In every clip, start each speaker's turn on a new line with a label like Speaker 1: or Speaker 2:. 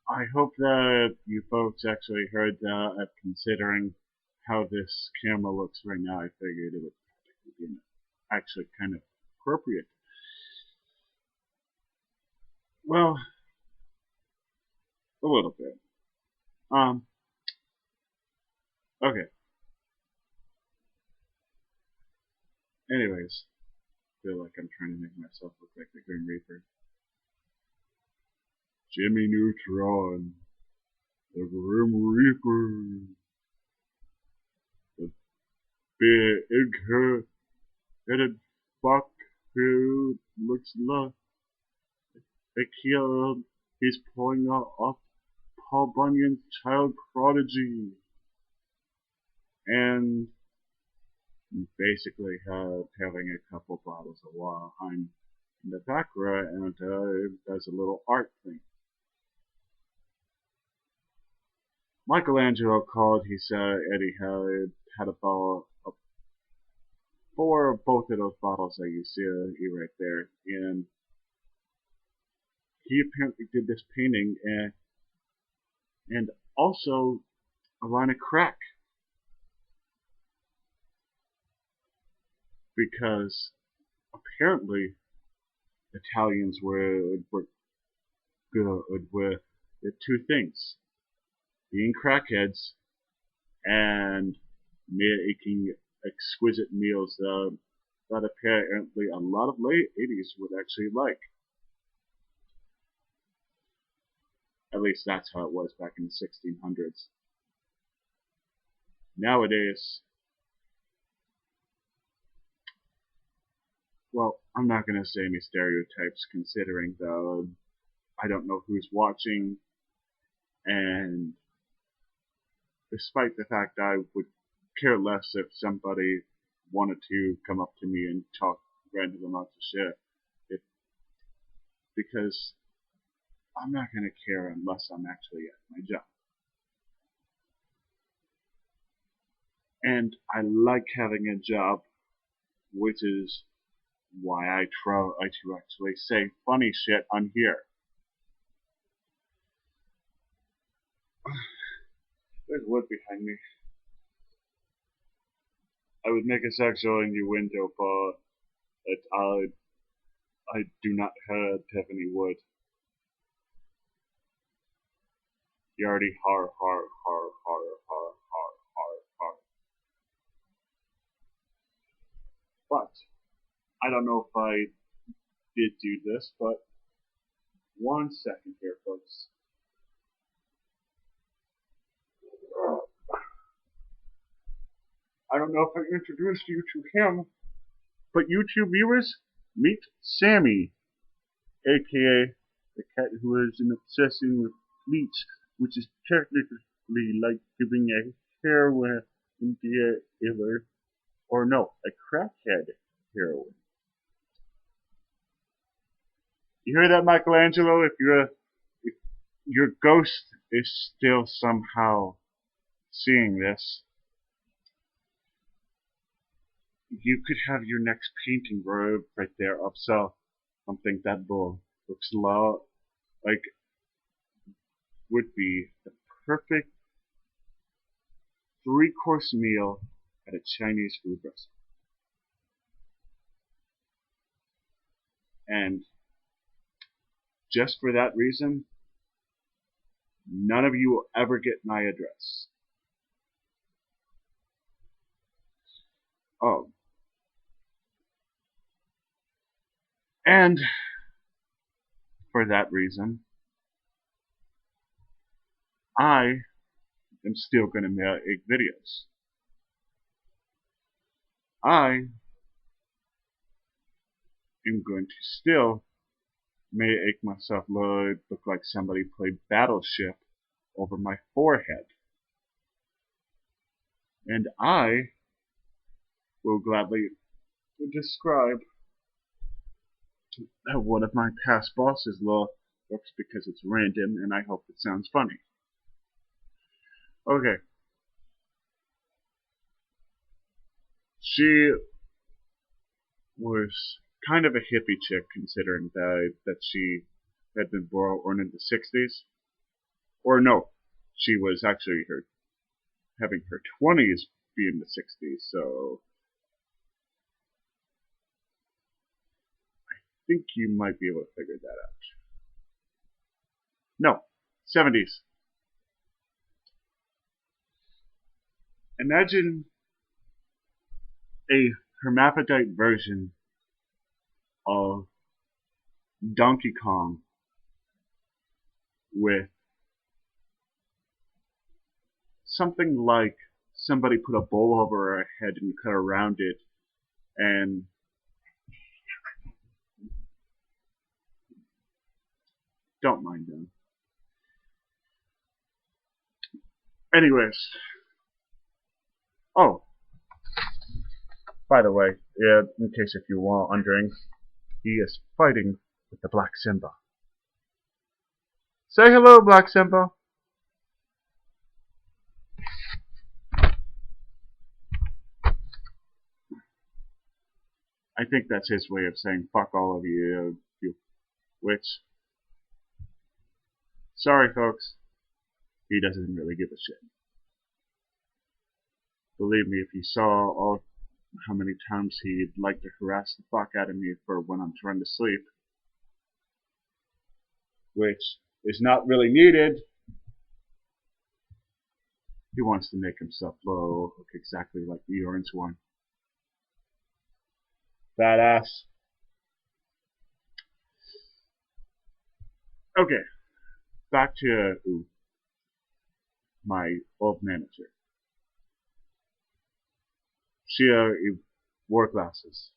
Speaker 1: I hope that you folks actually heard that. Considering how this camera looks right now, I figured it would be actually kind of appropriate. Well, a little bit. Um, okay. Anyways, I feel like I'm trying to make myself look like the Grim Reaper. Jimmy Neutron, the Grim Reaper, the big-headed fuck who looks like a kid. He's pulling off Paul Bunyan's child prodigy, and basically having a couple bottles of wine in the background, and does a little art thing. Michelangelo called. He said Eddie had a bottle of four of both of those bottles that you see right there, and he apparently did this painting and also a line of crack because apparently Italians were good with the two things: being crackheads and making exquisite meals that apparently a lot of ladies would actually like. At least that's how it was back in the 1600s. Nowadays, well, I'm not going to say any stereotypes considering though I don't know who's watching, and despite the fact I would care less if somebody wanted to come up to me and talk random amounts of shit, if, because I'm not going to care unless I'm actually at my job. And I like having a job, which is why I try to actually say funny shit on here. There's wood behind me. I would make a sexual innuendo, but I do not have any wood. You already har har har har har har har har. But I don't know if I did do this, but 1 second here, folks. I don't know if I introduced you to him, but YouTube viewers, meet Sammy, aka the cat who has an obsession with bleach, which is technically like giving a heroin dealer, or no, a crackhead heroin. You hear that, Michelangelo? If your ghost is still somehow seeing this, you could have your next painting right there of something that looks a lot like would be the perfect three-course meal at a Chinese food restaurant. And just for that reason, none of you will ever get my address. Oh, and for that reason, I am still going to make videos. I am going to still make myself look like somebody played Battleship over my forehead. And I will gladly describe how one of my past bosses looks because it's random and I hope it sounds funny. Okay. She was kind of a hippie chick considering that she had been born in the 60s. or no, she was actually having her 20s be in the 60s, so I think you might be able to figure that out. No, 70s. Imagine a hermaphrodite version of Donkey Kong with something like somebody put a bowl over her head and cut around it, and don't mind them. Anyways, oh, by the way, in case if you are wondering, he is fighting with the Black Simba. Say hello, Black Simba. I think that's his way of saying fuck all of you, you witch. Sorry, folks. He doesn't really give a shit. Believe me, if you saw all how many times he'd like to harass the fuck out of me for when I'm trying to sleep, which is not really needed. He wants to make himself look exactly like the orange one. Badass. Okay, back to my old manager. She wore glasses,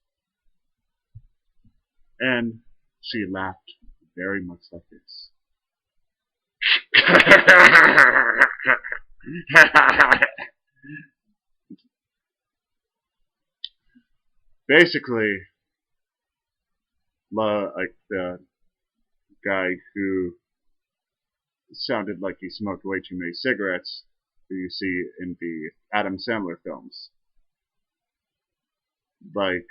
Speaker 1: and she laughed very much like this. Basically, like the guy who sounded like he smoked way too many cigarettes who you see in the Adam Sandler films. Like,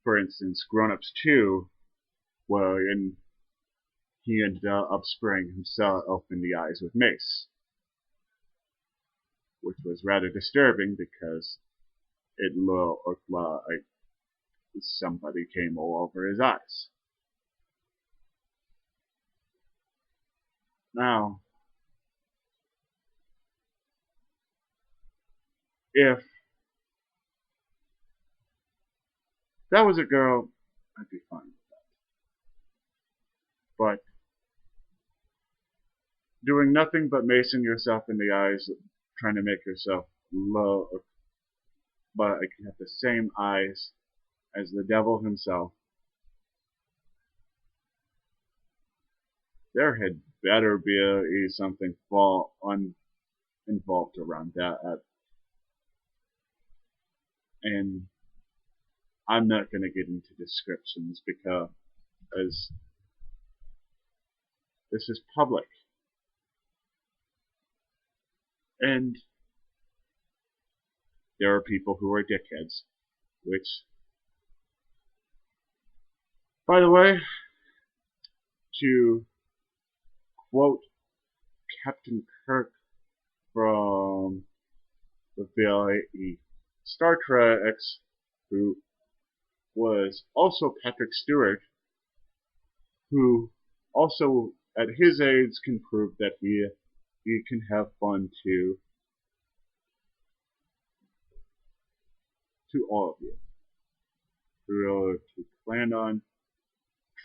Speaker 1: for instance, Grown Ups 2, where he ended up spraying himself in the eyes with mace, which was rather disturbing because it looked like somebody came all over his eyes. Now, if that was a girl, I'd be fine with that. But doing nothing but macing yourself in the eyes, trying to make yourself low, but you have the same eyes as the devil himself, there had better be something involved around that. And I'm not going to get into descriptions because this is public. And there are people who are dickheads, which, by the way, to quote Captain Kirk from the Star Trek, who was also Patrick Stewart, who also at his age can prove that he can have fun too. To all of you who plan on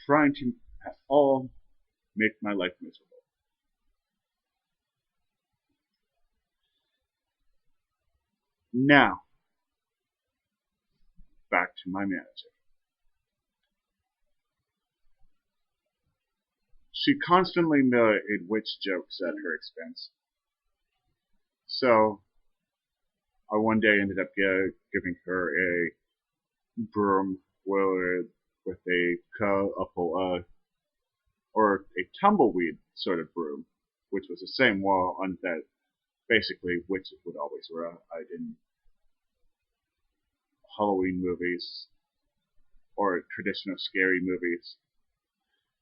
Speaker 1: trying to at all make my life miserable. Now, back to my manager. She constantly made witch jokes at her expense. So, I one day ended up giving her a broom with a couple, or a tumbleweed sort of broom, which was the same one that basically witches would always ride in Halloween movies or traditional scary movies.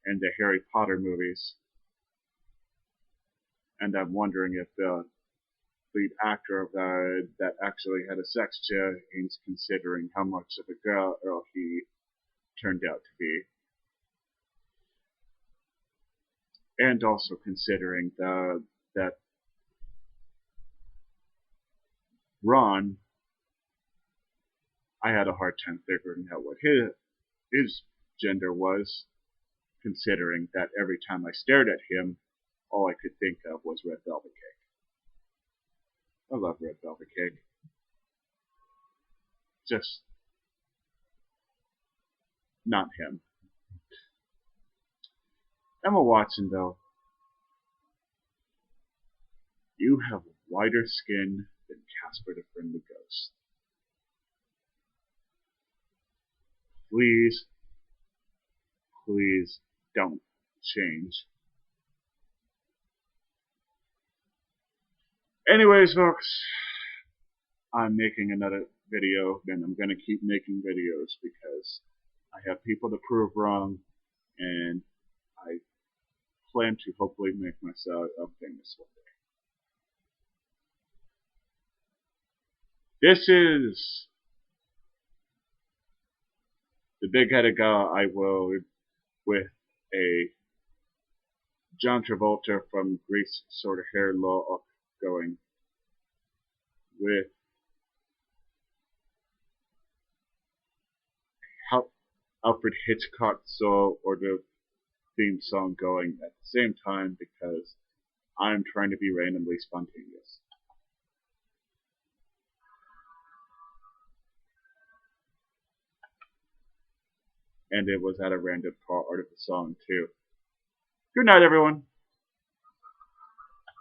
Speaker 1: in the Harry Potter movies. And I'm wondering if the lead actor of that actually had a sex change, considering how much of a girl he turned out to be. And also considering that Ron, I had a hard time figuring out what his gender was, considering that every time I stared at him, all I could think of was red velvet cake. I love red velvet cake. Just not him. Emma Watson, though, you have whiter skin than Casper the Friendly Ghost. Please, please don't change. Anyways, folks, I'm making another video, and I'm going to keep making videos because I have people to prove wrong, and I plan to hopefully make myself famous one day. This is the big-headed guy I will with a John Travolta from Grease sort of hair look going with Alfred Hitchcock soul or the theme song going at the same time because I'm trying to be randomly spontaneous. And it was at a random part of the song too. Good night, everyone.